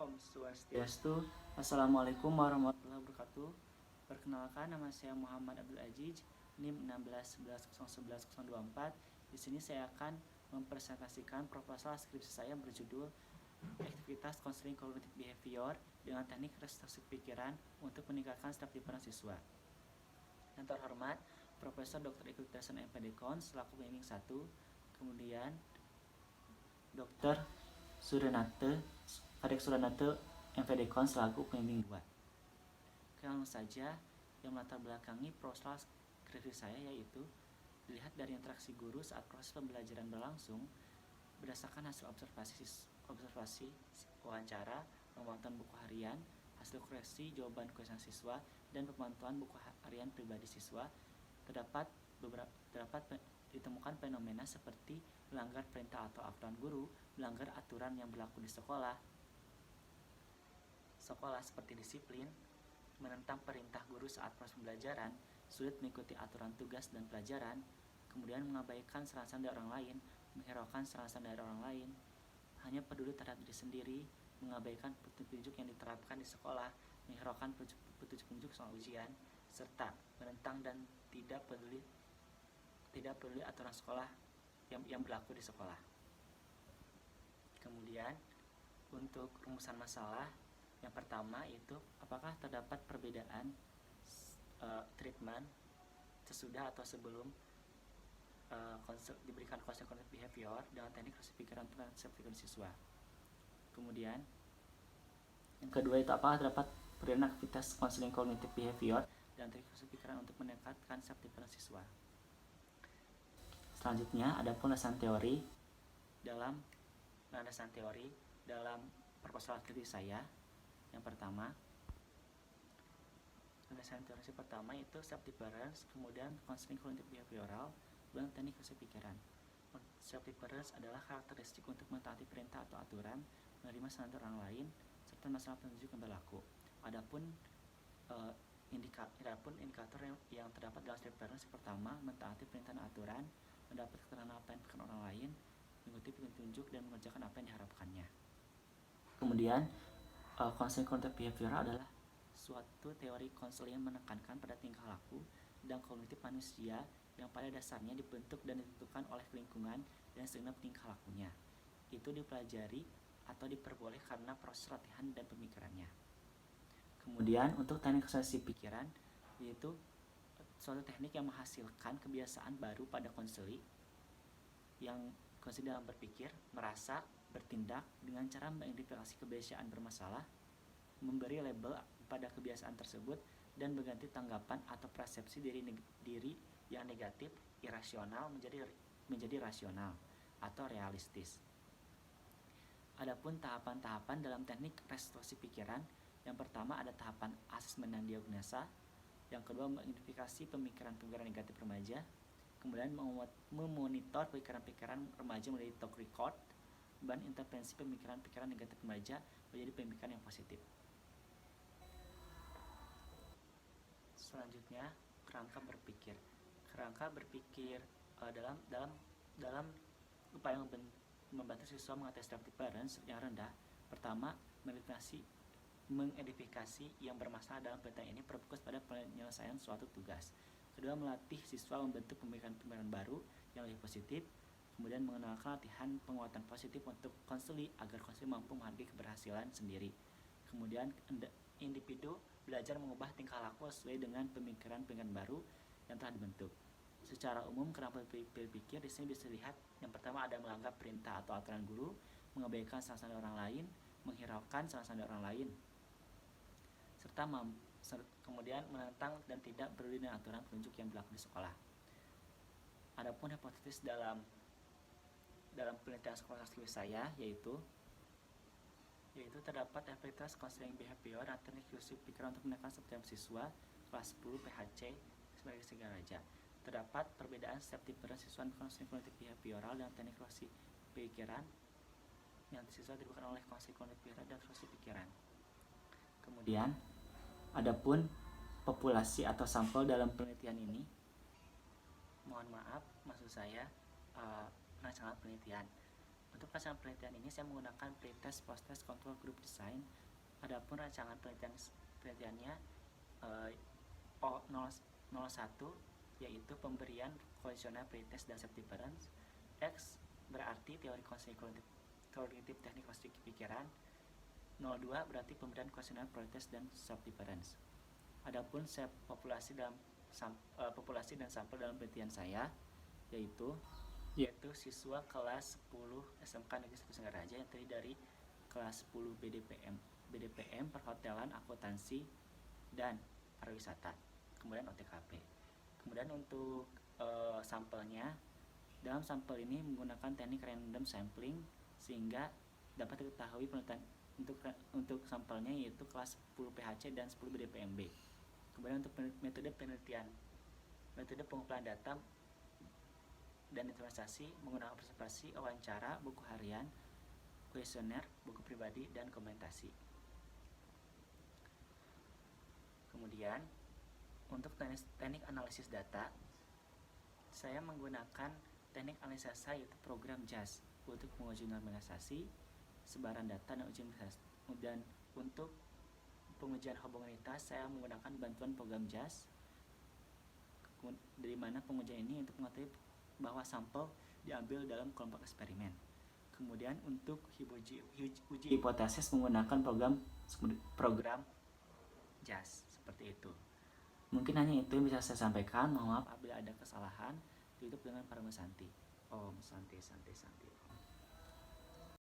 Om Swastiastu. Assalamualaikum warahmatullahi wabarakatuh. Perkenalkan, nama saya Muhammad Abdul Aziz, NIM 1611011024. Di sini saya akan mempresentasikan proposal skripsi saya berjudul Aktivitas Konseling Kognitif Behavior dengan Teknik Restruktur Pikiran untuk meningkatkan stabilitas siswa. Yang terhormat, Profesor Dr. Ikut Dasan MPD-Kon selaku pembimbing 1, kemudian Dr. Kadek Suranate MPD-Kon selaku pembimbing 2. Langsung saja, yang melatar belakangi proposal skripsi saya yaitu dilihat dari interaksi guru saat proses pembelajaran berlangsung berdasarkan hasil observasi wawancara, pemantauan buku harian, hasil koreksi jawaban kuesioner siswa, dan pemantauan buku harian pribadi siswa. Terdapat ditemukan fenomena seperti melanggar perintah atau aturan guru, melanggar aturan yang berlaku di sekolah seperti disiplin, menentang perintah guru saat proses pembelajaran, sulit mengikuti aturan tugas dan pelajaran, kemudian mengabaikan saran-saran dari orang lain, menghiraukan saran-saran dari orang lain, hanya peduli terhadap diri sendiri, mengabaikan petunjuk yang diterapkan di sekolah, menghiraukan petunjuk soal ujian, serta menentang dan tidak peduli aturan sekolah yang berlaku di sekolah. Kemudian untuk rumusan masalah, yang pertama itu apakah terdapat perbedaan treatment sesudah atau sebelum diberikan konseling kognitif behavior dengan teknik restruktur pikiran untuk meningkatkan siswa. Kemudian yang kedua itu apakah terdapat perbedaan aktivitas konseling kognitif behavior dan teknik restruktur pikiran untuk meningkatkan stabilitas siswa. Selanjutnya ada landasan teori dalam proposal skripsi saya. Yang pertama, landasan teori pertama itu self-difference, kemudian konseling kognitif behavioral, dan teknik restruktur pikiran. Self-difference adalah karakteristik untuk mentaati perintah atau aturan, menerima saran orang lain, serta masalah petunjuk yang berlaku. Adapun indikator yang terdapat dalam self-difference pertama, mentaati perintah dan aturan, mendapat keterangan apa yang diinginkan orang lain, mengikuti petunjuk dan mengerjakan apa yang diharapkannya. Kemudian konseling kognitif behavioral adalah suatu teori konseling yang menekankan pada tingkah laku dan kognitif manusia yang pada dasarnya dibentuk dan ditentukan oleh lingkungan dan segenap tingkah lakunya. Itu dipelajari atau diperboleh karena proses latihan dan pemikirannya. Kemudian untuk teknik restruktur pikiran, yaitu suatu teknik yang menghasilkan kebiasaan baru pada konseli yang konseli dalam berpikir, merasa, bertindak dengan cara mengidentifikasi kebiasaan bermasalah, memberi label pada kebiasaan tersebut, dan berganti tanggapan atau persepsi diri yang negatif, irasional menjadi rasional atau realistis. Adapun tahapan-tahapan dalam teknik restruktur pikiran, yang pertama ada tahapan asesmen dan diagnosa, yang kedua mengidentifikasi pemikiran-pemikiran negatif remaja, kemudian memonitor pikiran-pikiran remaja menjadi talk record, dan intervensi pemikiran-pikiran negatif remaja menjadi pemikiran yang positif. Selanjutnya, kerangka berpikir dalam upaya membantu siswa mengatasi stabilitas yang rendah. Pertama, mengidentifikasi yang bermasalah dalam pertanyaan ini berfokus pada penyelesaian suatu tugas. Kedua, melatih siswa membentuk pemikiran-pemikiran baru yang lebih positif. Kemudian mengenalkan latihan penguatan positif untuk konseli agar konseli mampu menghargai keberhasilan sendiri. Kemudian individu belajar mengubah tingkah laku sesuai dengan pemikiran-pemikiran baru yang telah dibentuk. Secara umum, kerangka berpikir di sini bisa dilihat yang pertama ada melanggar perintah atau aturan guru, mengabaikan saran-saran orang lain, menghiraukan saran-saran orang lain, serta kemudian menentang dan tidak peduli dengan aturan petunjuk yang berlaku di sekolah. Adapun hipotesis dalam penelitian sekolah skripsi saya yaitu terdapat efektivitas konseling behavior dan teknik restruktur pikiran untuk menekan stabilitas siswa kelas 10 PHC sebagai Segaraja. Terdapat perbedaan stabilitas siswa konseling kognitif behavioral dan teknik restruktur pikiran yang siswa diberikan oleh konseling kognitif behavioral dan restruktur pikiran. Kemudian, adapun populasi atau sampel dalam penelitian ini, mohon maaf, maksud saya rancangan penelitian. Untuk pelaksanaan penelitian ini saya menggunakan pretest, post-test, control group design. Adapun rancangan penelitiannya O01 yaitu pemberian kuesioner pretest dan self-difference. X berarti teori kognitif teknik konstruksi pikiran. 02 berarti pemberian kuesioner pretest dan self-difference. Adapun populasi dan sampel dalam penelitian saya yaitu siswa kelas 10 SMK Negeri 1 Singaraja yang terdiri dari kelas 10 BDPM perhotelan, akuntansi, dan pariwisata, kemudian OTKP. Kemudian untuk sampelnya, dalam sampel ini menggunakan teknik random sampling sehingga dapat diketahui penelitian untuk sampelnya yaitu kelas 10 PHC dan 10 BDPMB. Kemudian untuk metode pengumpulan data dan investasi menggunakan observasi, wawancara, buku harian, kuesioner, buku pribadi, dan komentasi. Kemudian untuk teknik analisis data, saya menggunakan teknik analisa yaitu program JAS untuk menguji normalisasi, sebaran data, dan uji normalisasi. Dan untuk pengujian homogenitas saya menggunakan bantuan program JAS, dari mana pengujian ini untuk mengetahui bahwa sampel diambil dalam kelompok eksperimen. Kemudian untuk uji hipotesis menggunakan program JAS seperti itu. Mungkin hanya itu yang bisa saya sampaikan. Mohon maaf apabila ada kesalahan. Tutup dengan Paramasanti. Om Santi Santi Santi.